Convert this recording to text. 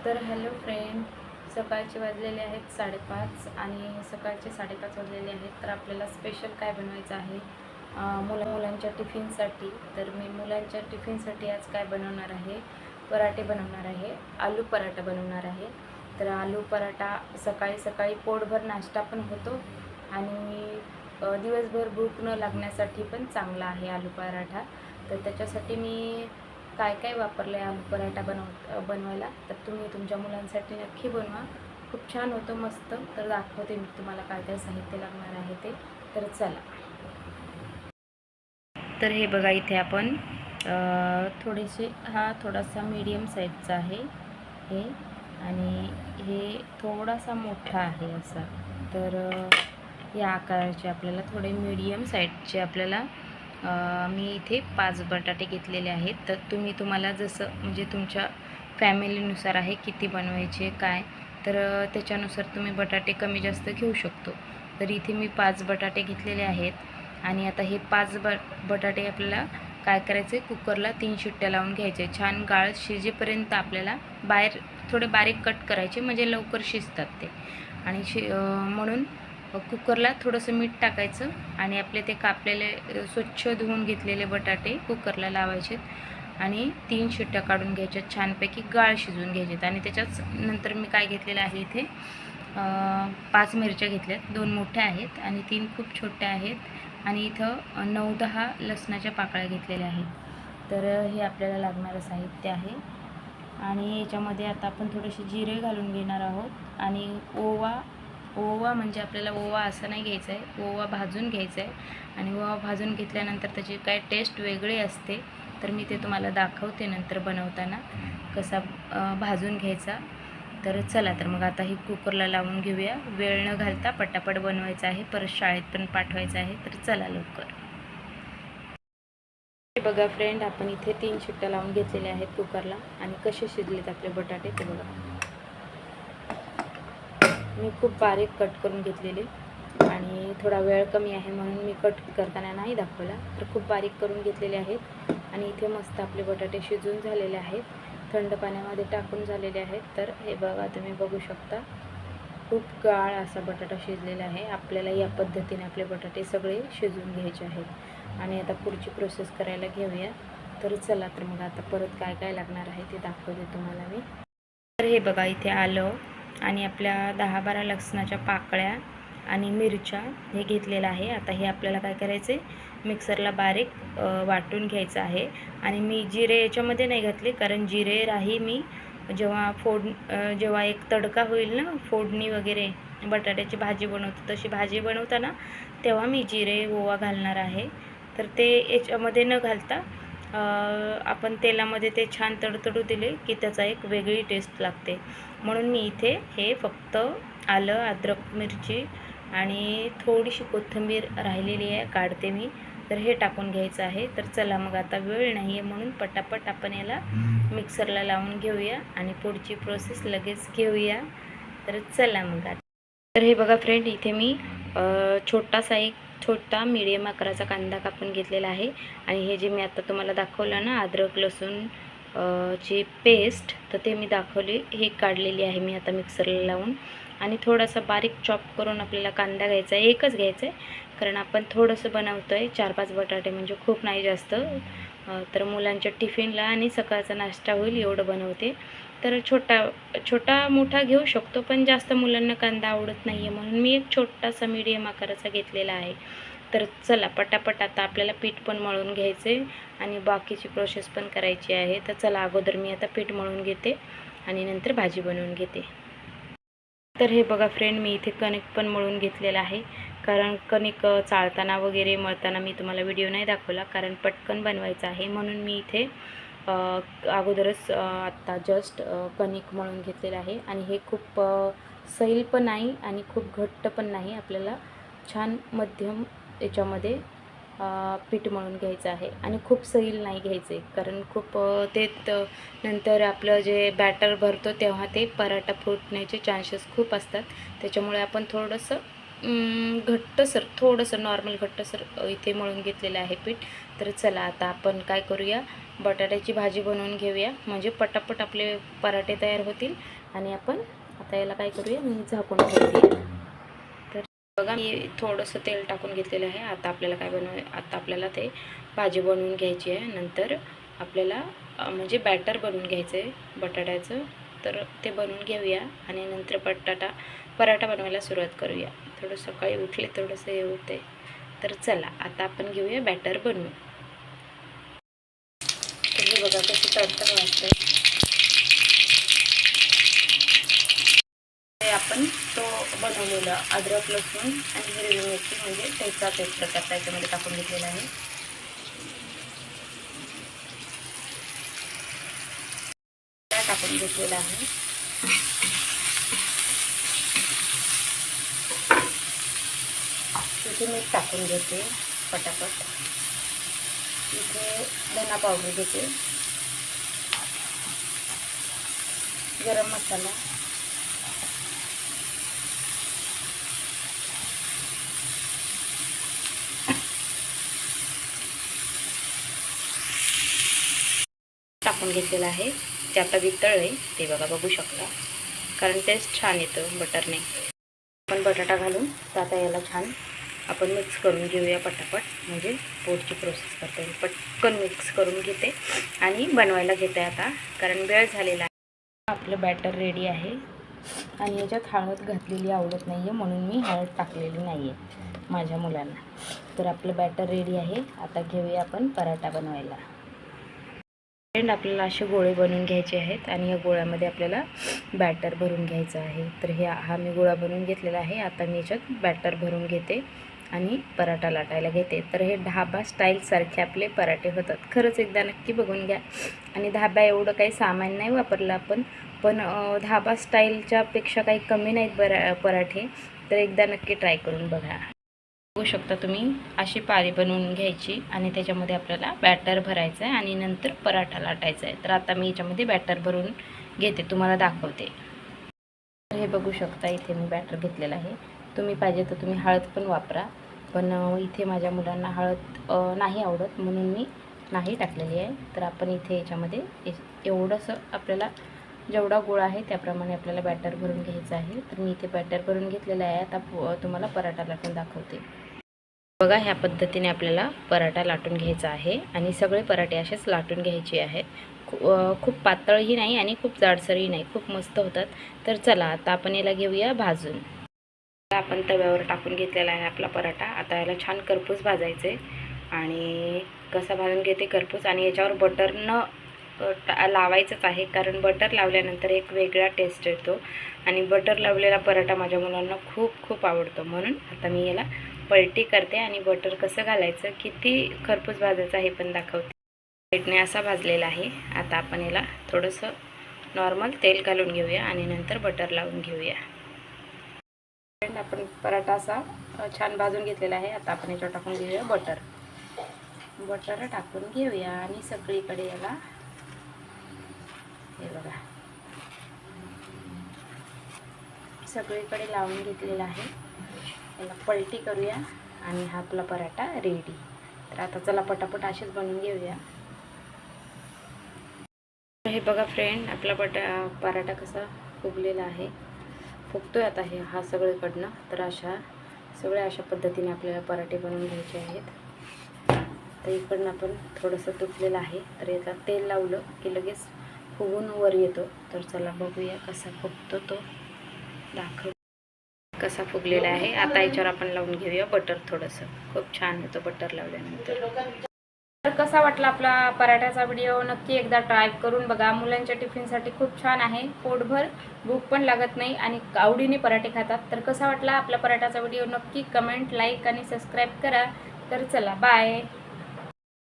तर hello friend, सकाळचे वाजलेले आहेत 5:30 आणि सकाळचे 5:30 वाजलेले आहेत. तर आपल्याला स्पेशल काय बनवायचं आहे मुलांच्या टिफिनसाठी. तर मी मुलांच्या टिफिनसाठी आज काय बनवणार आहे, पराठे बनवणार आहे, आलू पराठा बनवणार आहे. तर आलू पराठा सकाळी सकाळी पोटभर नाश्ता पण होतो आणि दिवसभर भूक न लागण्यासाठी पण चांगला आहे आलू पराठा. तर त्याच्यासाठी मी काय काय वापरलं आहे आलू पराठा बनवायला, तर तुम्ही तुमच्या मुलांसाठी नक्की बनवा. खूप छान होतं, मस्त. तर दाखवते मी तुम्हाला काय काय साहित्य लागणार आहे ते. तर चला. तर हे बघा, इथे आपण थोडासा मीडियम साईजचा आहे हे, आणि हे थोडासा मोठा आहे असा. तर या आकाराचे आपल्याला थोडे मीडियम साईजचे आपल्याला मी इथे 5 बटाटे घेतलेले आहेत. तर तुम्हाला जसं म्हणजे तुमच्या फॅमिलीनुसार आहे किती बनवायचे काय, तर त्याच्यानुसार तुम्ही बटाटे कमी जास्त घेऊ शकतो. तर इथे मी 5 बटाटे घेतलेले आहेत. आणि आता हे 5 बटाटे आपल्याला काय करायचे, कुकरला 3 शिट्ट्या लावून घ्यायचे. छान गाळ शिजेपर्यंत आपल्याला थोडे बारीक कट करायचे, म्हणजे लवकर शिजतात ते. आणि म्हणून कुकरला थोडंसं मीठ टाकायचं आणि आपले ते कापलेले स्वच्छ धुवून घेतलेले बटाटे कुकरला लावायचे आणि 3 शिट्ट्या काढून घ्यायच्या, छानपैकी गाळ शिजवून घ्यायचे. आणि त्याच्याच नंतर मी काय घेतलेलं आहे, इथे 5 मिरच्या घेतल्यात. 2 मोठ्या आहेत आणि 3 खूप छोट्या आहेत. आणि इथं 9-10 लसणाच्या पाकळ्या घेतलेल्या आहेत. तर हे आपल्याला लागणारं साहित्य आहे. आणि याच्यामध्ये आता आपण थोडेसे जिरे घालून घेणार आहोत. आणि ओवा म्हणजे आपल्याला ओवा असं नाही घ्यायचं आहे, ओवा भाजून घ्यायचा आहे. आणि ओवा भाजून घेतल्यानंतर त्याची काय टेस्ट वेगळी असते. तर मी ते तुम्हाला दाखवते नंतर बनवताना कसा भाजून घ्यायचा. तर चला, तर मग आता ही कुकरला लावून घेऊया. वेळ न घालता पटापट बनवायचं आहे, परत शाळेत पण पाठवायचं आहे. तर चला लवकर. हे बघा फ्रेंड, आपण इथे 3 शिट्ट्या लावून घेतलेल्या आहेत कुकरला. आणि कसे शिजलेत आपले बटाटे ते बघा. मी खूप बारीक कट करून घेतलेले आणि थोडा वेळ कमी आहे म्हणून मी कट करताना नाही दाखवला. तर खूप बारीक करून घेतलेले आहेत. आणि इथे मस्त आपले बटाटे शिजून झालेले आहेत, थंड पाण्यामध्ये टाकून झालेले आहेत. तर हे बघा, तुम्ही बघू शकता, खूप गाळ असा बटाटा शिजलेला आहे. आपल्याला या पद्धतीने आपले बटाटे सगळे शिजवून घ्यायचे आहेत. आणि आता पुढची प्रोसेस करायला घेऊया. तर चला, तर मग आता परत काय काय लागणार आहे ते दाखवते तुम्हाला मी. तर हे बघा, इथे आलं आणि आपल्या 10-12 लसणाच्या पाकळ्या आणि मिरच्या हे घेतलेलं आहे. आता हे आपल्याला काय करायचे, मिक्सरला बारीक वाटून घ्यायचं आहे. आणि मी जिरे याच्यामध्ये नाही घातले, कारण जिरे राही मी जेव्हा एक तडका होईल ना, फोडणी वगैरे बटाट्याची भाजी बनवतो तशी भाजी बनवताना, तेव्हा मी जिरे ओवा घालणार आहे. तर ते याच्यामध्ये न घालता आपण तेलामध्ये ते छान तडतडू दिले की त्याचा एक वेगळी टेस्ट लागते. म्हणून मी इथे हे फक्त आलं, अद्रक, मिरची आणि थोडीशी कोथिंबीर राहिलेली आहे, काढते मी. तर हे टाकून घ्यायचं आहे. तर चला, मग आता वेळ नाही आहे म्हणून पटापट आपण याला मिक्सरला लावून घेऊया आणि पुढची प्रोसेस लगेच घेऊया. तर चला मग आता. तर हे बघा फ्रेंड, इथे मी छोटा मीडियम आकाराचा कांदा कापून घेतलेला आहे. आणि हे जे मी आता तुम्हाला दाखवलं ना, अद्रक लसूण ची पेस्ट, तर ते मी दाखवली, हे काढलेली आहे मी आता मिक्सरला लावून. आणि थोडासा बारीक चॉप करून आपल्याला कांदा घ्यायचा आहे, एकच घ्यायचं आहे, कारण आपण थोडंसं बनवतो आहे, 4-5 बटाटे म्हणजे खूप नाही जास्त. तर मुलांच्या टिफिनला आणि सकाळचा नाश्ता होईल एवढं बनवते. तर छोटा मोठा घेऊ शकतो, पण जास्त मुलांना कांदा आवडत नाही आहे म्हणून मी एक छोटासा मीडियम आकाराचा घेतलेला आहे. तर चला, पटापट आता आपल्याला पीठ पण मळून घ्यायचे आणि बाकीची प्रोसेस पण करायची आहे. तर चला, अगोदर मी आता पीठ मळून घेते आणि नंतर भाजी बनवून घेते. तर हे बघा फ्रेंड, मी इथे कणिक पण मळून घेतलेलं आहे. कारण कणिक चाळताना वगैरे मळताना मी तुम्हाला व्हिडिओ नाही दाखवला, कारण पटकन बनवायचं आहे म्हणून मी इथे अगोदरच आत्ता जस्ट कणिक मळून घेतलेलं आहे. आणि हे खूप सैल पण नाही आणि खूप घट्ट पण नाही, आपल्याला छान मध्यम याच्यामध्ये पीठ मळून घ्यायचं आहे. आणि खूप सैल नाही घ्यायचे, कारण खूप नंतर आपलं जे बॅटर भरतो तेव्हा ते पराठा फुटण्याचे चान्सेस खूप असतात. त्याच्यामुळे आपण थोडंसं घट्टसर थोडंसं नॉर्मल घट्टसर इथे मळून घेतलेलं आहे पीठ. तर चला आता आपण काय करूया, बटाट्याची भाजी बनवून घेऊया, म्हणजे पटापट आपले पराठे तयार होतील. आणि आपण आता याला काय करूया, मी झाकून ठेवूया. तर बघा मी थोडंसं तेल टाकून घेतलेलं आहे. आता आपल्याला काय आता आपल्याला ते भाजी बनवून घ्यायची आहे. नंतर आपल्याला म्हणजे बॅटर बनवून घ्यायचं आहे बटाट्याचं. तर ते बनवून घेऊया आणि नंतर पराठा बनवायला सुरुवात करूया. थोडं सकाळी उठले थोडंसं हे होते. तर चला आता आपण घेऊया बॅटर बनवून. तुम्ही बघा कशी तडतड वाजते. आपण तो बनवलेला अद्रक लसूण आणि हिरवी मिरची म्हणजे ठेचाच एक प्रकार त्याच्यामध्ये टाकून घेतलेला आहे. टाकून घेतलेला आहे. इथे मीठ टाकून घेते पटापट. इथे धना पावडर घेते, गरम मसाला, टाकून घेतलेलं आहे. ते आता वितळले ते बघा, बघू शकता, कारण टेस्ट छान येतं बटरने. आपण बटाटा घालून तर आता याला छान आपण मिक्स करून घेऊया पटापट, म्हणजे पुढची प्रोसेस करते. पटकन मिक्स करून घेते आणि बनवायला घेते आता, कारण वेळ झालेला आहे. आपलं बॅटर रेडी आहे आणि याच्यात हळद घातलेली आवडत नाही आहे, म्हणून मी हळद टाकलेली नाही आहे माझ्या मुलांना. तर आपलं बॅटर रेडी आहे. आता घेऊया आपण पराठा बनवायला. फ्रेंड आपल्याला असे गोळे बनवून घ्यायचे आहेत आणि या गोळ्यामध्ये आपल्याला बॅटर भरून घ्यायचं आहे. तर हा मी गोळा बनवून घेतलेला आहे. आता मी याच्यात बॅटर भरून घेते आणि पराठा लाटायला घेते. तर हे ढाबा स्टाईलसारखे आपले पराठे होतात. खरंच एकदा नक्की बघून घ्या. आणि ढाबा एवढं काही सामान नाही वापरलं आपण, पण ढाबा स्टाईलच्या पेक्षा काही कमी नाहीत पराठे. तर एकदा नक्की ट्राय करून बघा. बघू शकता तुम्ही, अशी पारी बनवून घ्यायची आणि त्याच्यामध्ये आपल्याला बॅटर भरायचं आहे आणि नंतर पराठा लाटायचा आहे. तर आता मी याच्यामध्ये बॅटर भरून घेते, तुम्हाला दाखवते. हे बघू शकता, इथे मी बॅटर घेतलेलं आहे. तुम्ही पाहिजे तर तुम्ही हळद पण वापरा, पण इथे माझ्या मुलांना हळद नाही आवडत, म्हणून मी नाही टाकलेली आहे. तर आपण इथे याच्यामध्ये एवढंसं आपल्याला जेवढा गोळा आहे त्याप्रमाणे आपल्याला बॅटर भरून घ्यायचं आहे. तर मी इथे बॅटर भरून घेतलेलं आहे. आता तुम्हाला पराठा लाटून दाखवते. बघा, ह्या पद्धतीने आपल्याला पराठा लाटून घ्यायचा आहे आणि सगळे पराठे असेच लाटून घ्यायचे आहेत. खूप पातळही नाही आणि खूप जाडसरही नाही, खूप मस्त होतात. तर चला आता आपण याला घेऊया भाजून. आपण तव्यावर टाकून घेतलेला आहे आपला पराठा. आता याला छान करपूस भाजायचे आणि कसा भाजून घेते करपूस, आणि याच्यावर बटर लावायचंच आहे, कारण बटर लावल्यानंतर एक वेगळा टेस्ट येतो आणि बटर लावलेला पराठा माझ्या मुलांना खूप खूप आवडतो. म्हणून आता मी याला पलटी करते आणि बटर कसं घालायचं, किती खरपूस भाजायचं हे पण दाखवते. साईडने असा भाजलेला आहे. आता आपण याला थोडंसं नॉर्मल तेल घालून घेऊया आणि नंतर बटर लावून घेऊया. आपण पराठा असा छान भाजून घेतलेला आहे. आता आपण याच्यावर टाकून घेऊया बटर टाकून घेऊया आणि सगळीकडे याला, हे बघा, सगळीकडे लावून घेतलेला आहे. याला पलटी करूया आणि हा आपला पराठा रेडी. तर आता चला पटापट असेच बनवून घेऊया. हे बघा फ्रेंड, आपला पराठा कसा फुगलेला आहे, फुगतोय आता हा सगळीकडनं. तर अशा पद्धतीने आपल्याला पराठे बनवून घ्यायचे आहेत. तर इकडनं आपण थोडंसं तुटलेलं आहे, तर याला तेल लावलं की लगेच फुगून वर येतो. तर चला बघूया कसा फुगतो, तो दाखव कसा फुगलेला आहे. आता याच्यावर आपण लावून घेऊया बटर. थोडंसं खूप छान होतं बटर लावल्यानंतर. तर कसा वाटला आपला पराठ्याचा व्हिडिओ, नक्की एकदा ट्राय करून बघा. मुलांच्या टिफिनसाठी खूप छान आहे, पोटभर भूक पण लागत नाही आणि आवडीने पराठे खातात. तर कसा वाटला आपला पराठ्याचा व्हिडिओ, नक्की कमेंट, लाईक आणि सबस्क्राईब करा. तर चला बाय.